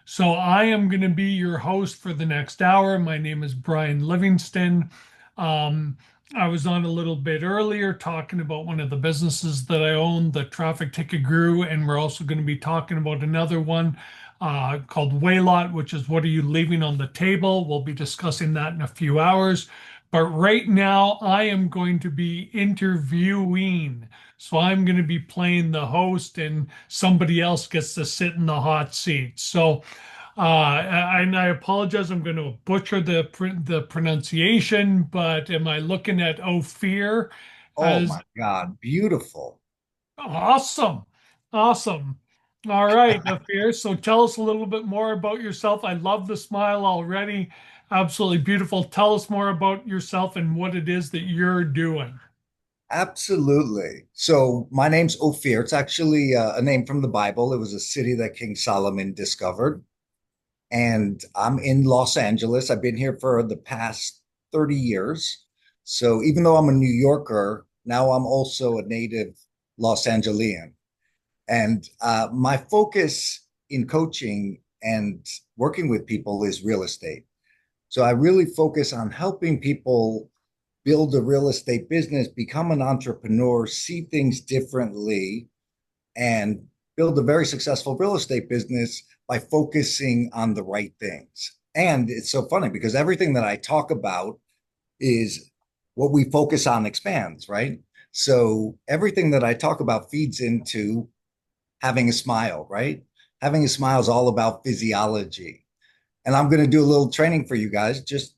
So I am going to be your host for the next hour. My name is Brian Livingston. Um, I was on a little bit earlier talking about one of the businesses that I own, the Traffic Ticket Guru, and we're also going to be talking about another one called Waylot, which is what are you leaving on the table? We'll be discussing that in a few hours. But right now, I am going to be interviewing. So I'm going to be playing the host, and somebody else gets to sit in the hot seat. And I apologize. I'm going to butcher the pronunciation, but am I looking at Ophir Oh as my God, beautiful. awesome? Awesome. All right, Ophir. So tell us a little bit more about yourself. I love the smile already. Absolutely beautiful. Tell us more about yourself and what it is that you're doing. Absolutely. So my name's Ophir. It's actually a name from the Bible. It was a city that King Solomon discovered. And I'm in Los Angeles. I've been here for the past 30 years. So even though I'm a New Yorker, now I'm also a native Los Angelian. And my focus in coaching and working with people is real estate. So I really focus on helping people build a real estate business, become an entrepreneur, see things differently, and build a very successful real estate business by focusing on the right things. And it's so funny because everything that I talk about is what we focus on expands, right? So everything that I talk about feeds into having a smile, right? Having a smile is all about physiology. And I'm going to do a little training for you guys, just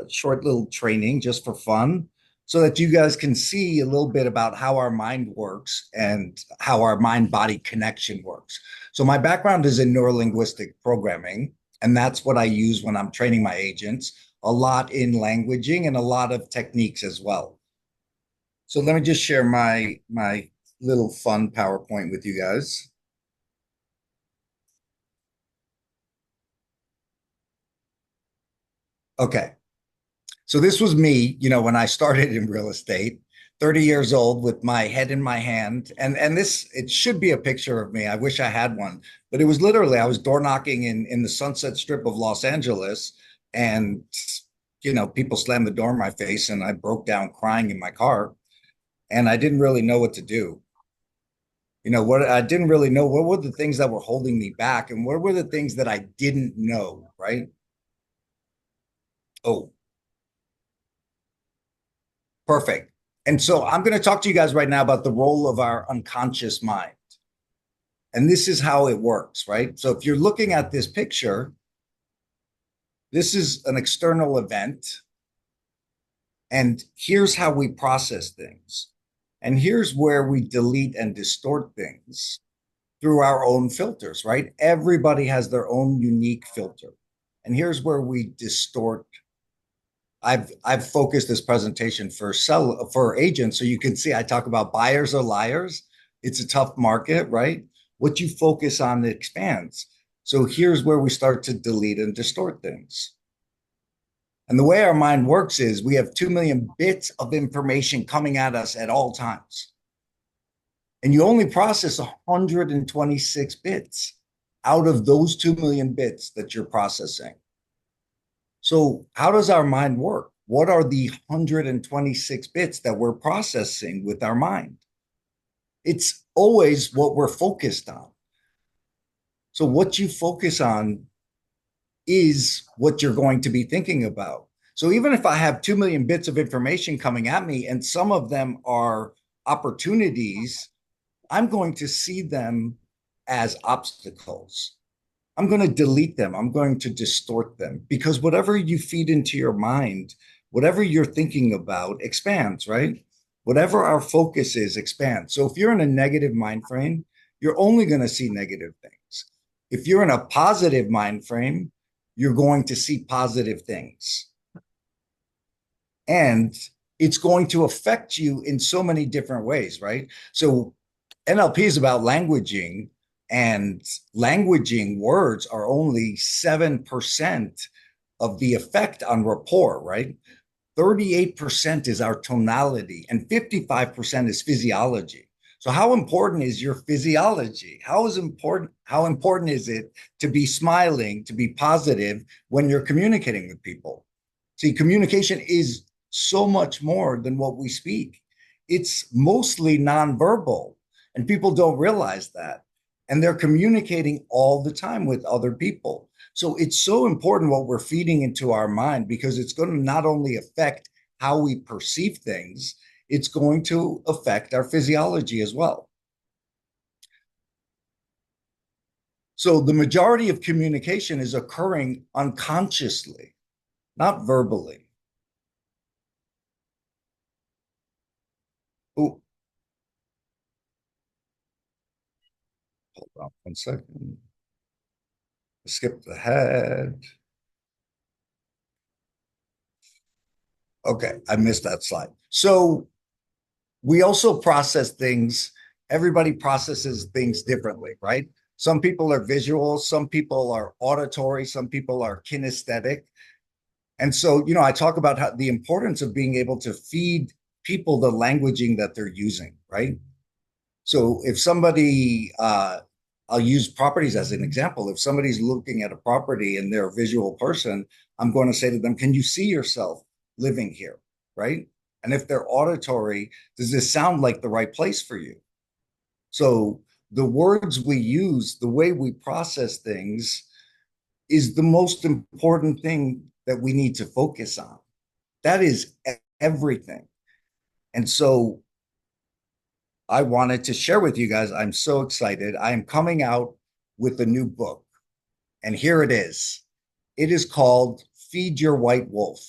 short little training just for fun, so that you guys can see a little bit about how our mind works and how our mind body connection works. So, my background is in neurolinguistic programming, and that's what I use when I'm training my agents, a lot in languaging and a lot of techniques as well. So, let me just share my little fun PowerPoint with you guys. Okay. So this was me, when I started in real estate, 30 years old with my head in my hand. And this it should be a picture of me. I wish I had one, but it was literally I was door knocking in the Sunset Strip of Los Angeles, and people slammed the door in my face and I broke down crying in my car, and I didn't really know what to do. What I didn't really know, what were the things that were holding me back, and what were the things that I didn't know, right? Oh, perfect. And so I'm going to talk to you guys right now about the role of our unconscious mind. And this is how it works, right? So if you're looking at this picture, this is an external event. And here's how we process things. And here's where we delete and distort things through our own filters, right? Everybody has their own unique filter. And here's where we distort. I've focused this presentation for agents, so you can see I talk about buyers are liars. It's a tough market, right? What you focus on expands. So here's where we start to delete and distort things. And the way our mind works is we have 2 million bits of information coming at us at all times. And you only process 126 bits out of those 2 million bits that you're processing. So, how does our mind work? What are the 126 bits that we're processing with our mind? It's always what we're focused on. So, what you focus on is what you're going to be thinking about. So, even if I have 2 million bits of information coming at me and some of them are opportunities, I'm going to see them as obstacles. I'm going to delete them. I'm going to distort them because whatever you feed into your mind, whatever you're thinking about expands, right? Whatever our focus is expands. So if you're in a negative mind frame, you're only going to see negative things. If you're in a positive mind frame, you're going to see positive things. And it's going to affect you in so many different ways, right? So NLP is about languaging, and languaging words are only 7% of the effect on rapport, right? 38% is our tonality, and 55% is physiology. So how important is your physiology? How important is it to be smiling, to be positive when you're communicating with people? See, communication is so much more than what we speak. It's mostly nonverbal, and people don't realize that. And they're communicating all the time with other people. So it's so important what we're feeding into our mind, because it's going to not only affect how we perceive things, it's going to affect our physiology as well. So the majority of communication is occurring unconsciously, not verbally. Oh, hold on 1 second. Skip ahead. Okay, I missed that slide. So we also process things, everybody processes things differently, right? Some people are visual, some people are auditory, some people are kinesthetic. And so, I talk about how the importance of being able to feed people the languaging that they're using, right? So if somebody, I'll use properties as an example. If somebody's looking at a property and they're a visual person, I'm going to say to them, can you see yourself living here? Right. And if they're auditory, does this sound like the right place for you? So the words we use, the way we process things is the most important thing that we need to focus on. That is everything. And so I wanted to share with you guys. I'm so excited. I am coming out with a new book, and here it is. It is called Feed Your White Wolf.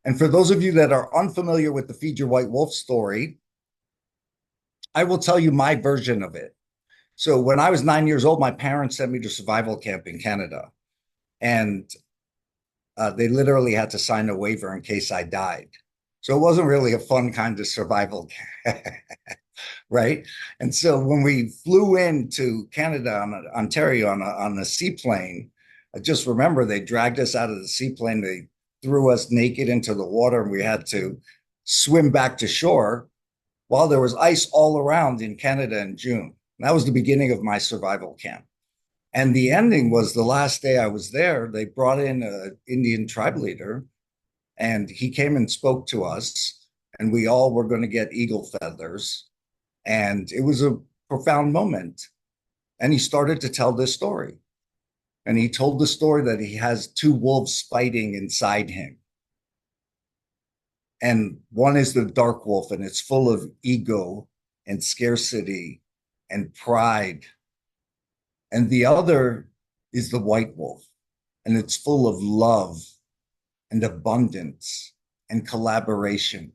And for those of you that are unfamiliar with the Feed Your White Wolf story, I will tell you my version of it. So when I was 9 years old, my parents sent me to survival camp in Canada, and they literally had to sign a waiver in case I died. So it wasn't really a fun kind of survival right? And so when we flew into Canada, Ontario, on a seaplane, I just remember they dragged us out of the seaplane. They threw us naked into the water, and we had to swim back to shore while there was ice all around in Canada in June. And that was the beginning of my survival camp. And the ending was the last day I was there. They brought in an Indian tribe leader, and he came and spoke to us, and we all were going to get eagle feathers, and it was a profound moment. And he started to tell this story. And he told the story that he has two wolves fighting inside him. And one is the dark wolf, and it's full of ego and scarcity and pride. And the other is the white wolf, and it's full of love and abundance and collaboration.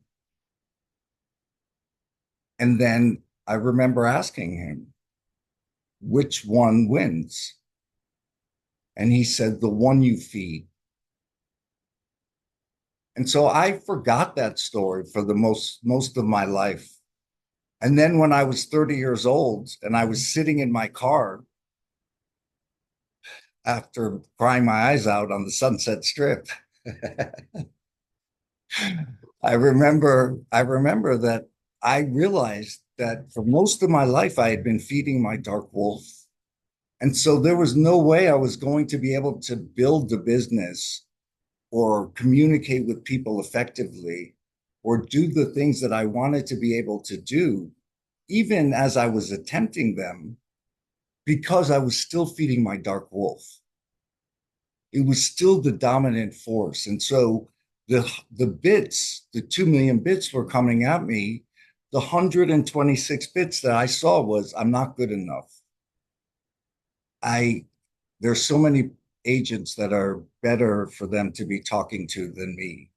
And then I remember asking him, which one wins? And he said, the one you feed. And so I forgot that story for the most of my life. And then when I was 30 years old and I was sitting in my car after crying my eyes out on the Sunset Strip, I remember that I realized that for most of my life I had been feeding my dark wolf. And so there was no way I was going to be able to build a business or communicate with people effectively or do the things that I wanted to be able to do, even as I was attempting them, because I was still feeding my dark wolf. It was still the dominant force. And so the bits, the 2 million bits were coming at me. The 126 bits that I saw was, I'm not good enough. There's so many agents that are better for them to be talking to than me.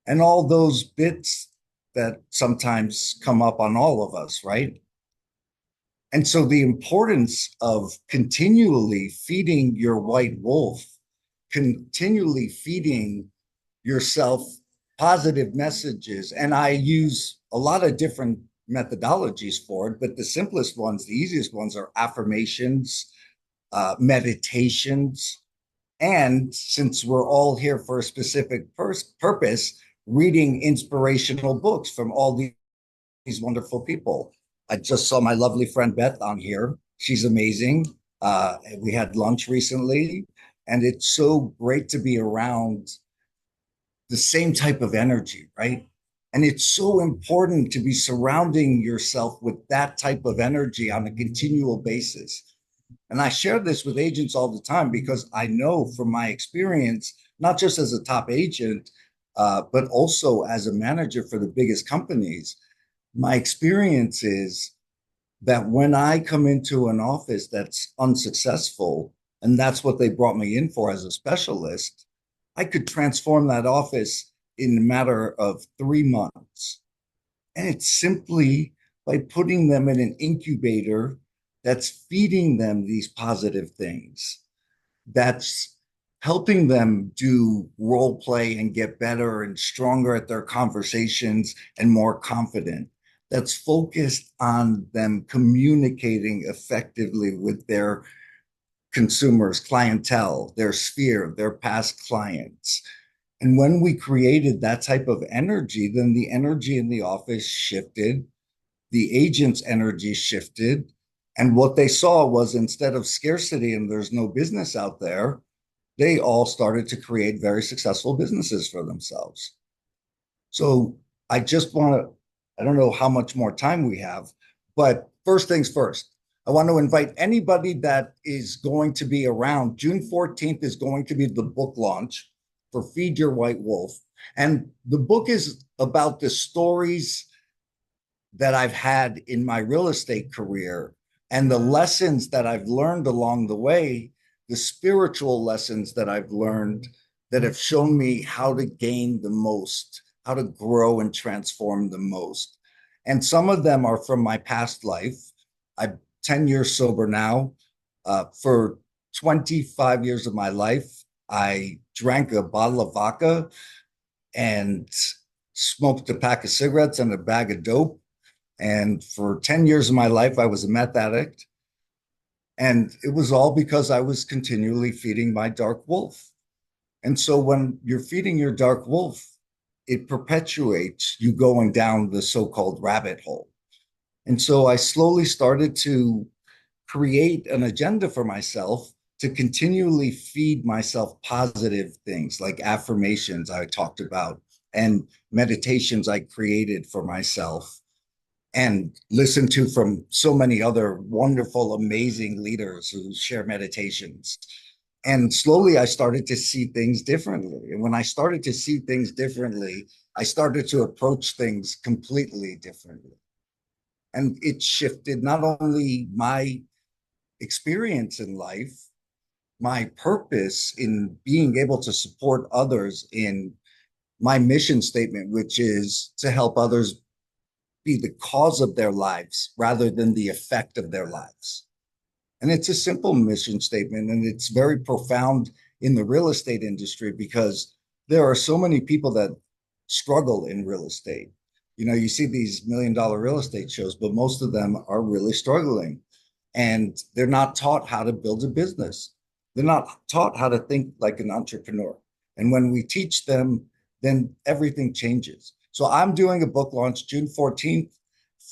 And all those bits that sometimes come up on all of us, right? And so the importance of continually feeding your white wolf, continually feeding yourself positive messages. And I use a lot of different methodologies for it, but the simplest ones, the easiest ones are affirmations, meditations, and since we're all here for a specific purpose, reading inspirational books from all these wonderful people. I just saw my lovely friend Beth on here. She's amazing. We had lunch recently, and it's so great to be around the same type of energy, right? And it's so important to be surrounding yourself with that type of energy on a continual basis. And I share this with agents all the time because I know from my experience, not just as a top agent, but also as a manager for the biggest companies, my experience is that when I come into an office that's unsuccessful, and that's what they brought me in for as a specialist, I could transform that office in a matter of 3 months. And it's simply by putting them in an incubator that's feeding them these positive things, that's helping them do role play and get better and stronger at their conversations and more confident, that's focused on them communicating effectively with their consumers, clientele, their sphere, their past clients. And when we created that type of energy, then the energy in the office shifted, the agent's energy shifted. And what they saw was, instead of scarcity and there's no business out there, they all started to create very successful businesses for themselves. So I just want to, I don't know how much more time we have, but first things first, I want to invite anybody that is going to be around. June 14th is going to be the book launch for Feed Your White Wolf. And the book is about the stories that I've had in my real estate career and the lessons that I've learned along the way, the spiritual lessons that I've learned that have shown me how to gain the most, how to grow and transform the most. And some of them are from my past life. I'm 10 years sober now. For 25 years of my life, I drank a bottle of vodka and smoked a pack of cigarettes and a bag of dope. And for 10 years of my life, I was a meth addict. And it was all because I was continually feeding my dark wolf. And so when you're feeding your dark wolf, it perpetuates you going down the so-called rabbit hole. And so I slowly started to create an agenda for myself to continually feed myself positive things like affirmations I talked about and meditations I created for myself and listen to from so many other wonderful, amazing leaders who share meditations. And slowly I started to see things differently. And when I started to see things differently, I started to approach things completely differently. And it shifted not only my experience in life, my purpose in being able to support others in my mission statement, which is to help others be the cause of their lives rather than the effect of their lives. And it's a simple mission statement, and it's very profound in the real estate industry because there are so many people that struggle in real estate. You know, you see these $1 million real estate shows, but most of them are really struggling and they're not taught how to build a business. They're not taught how to think like an entrepreneur. And when we teach them, then everything changes. So I'm doing a book launch June 14th,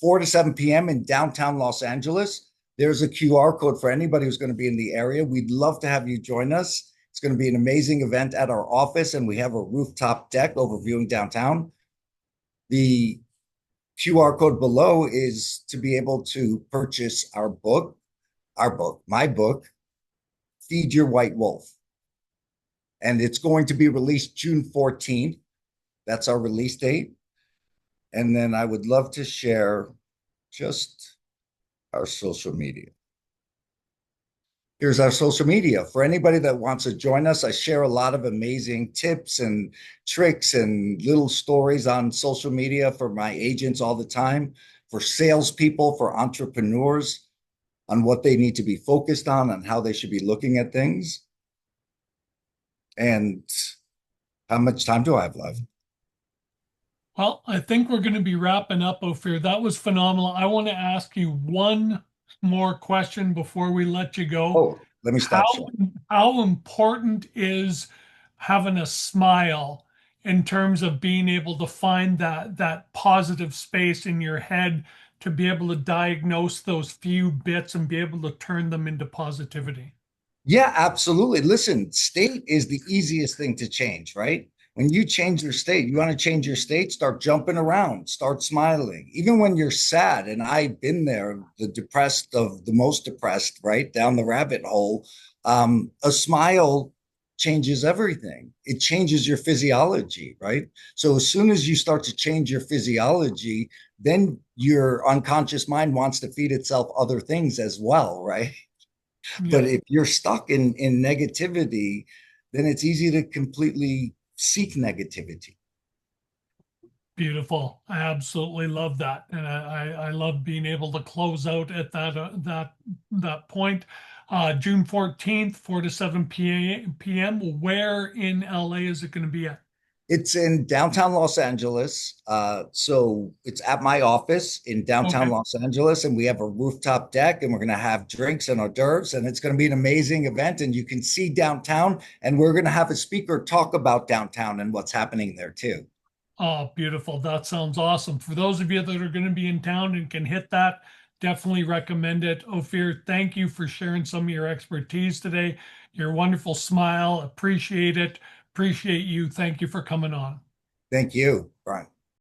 4 to 7 p.m. in downtown Los Angeles. There's a QR code for anybody who's going to be in the area. We'd love to have you join us. It's going to be an amazing event at our office, and we have a rooftop deck overviewing downtown. The QR code below is to be able to purchase my book, Feed Your White Wolf. And it's going to be released June 14th. That's our release date. And then I would love to share just our social media. Here's our social media. For anybody that wants to join us, I share a lot of amazing tips and tricks and little stories on social media for my agents all the time, for salespeople, for entrepreneurs, on what they need to be focused on and how they should be looking at things. And how much time do I have left? Well, I think we're going to be wrapping up, Ophir. That was phenomenal. I want to ask you one more question before we let you go. Oh, let me How stop sharing. how important is having a smile in terms of being able to find that positive space in your head to be able to diagnose those few bits and be able to turn them into positivity. Yeah, absolutely. Listen, state is the easiest thing to change, right? When you change your state, you want to change your state, start jumping around, start smiling. Even when you're sad, and I've been there, the depressed of the most depressed, right? Down the rabbit hole. A smile changes everything. It changes your physiology, right? So as soon as you start to change your physiology, then your unconscious mind wants to feed itself other things as well, right? But Yeah. if you're stuck in negativity, then it's easy to completely seek negativity. Beautiful. I absolutely love that, and I love being able to close out at that point. June 14th, 4 to 7 p.m. Where in LA is it going to be at? It's in downtown Los Angeles. So it's at my office in downtown Okay. Los Angeles, and we have a rooftop deck, and we're going to have drinks and hors d'oeuvres, and it's going to be an amazing event. And you can see downtown, and we're going to have a speaker talk about downtown and what's happening there too. Oh, beautiful. That sounds awesome. For those of you that are going to be in town and can hit that, definitely recommend it. Ophir, thank you for sharing some of your expertise today. Your wonderful smile. Appreciate it. Appreciate you. Thank you for coming on. Thank you, Brian.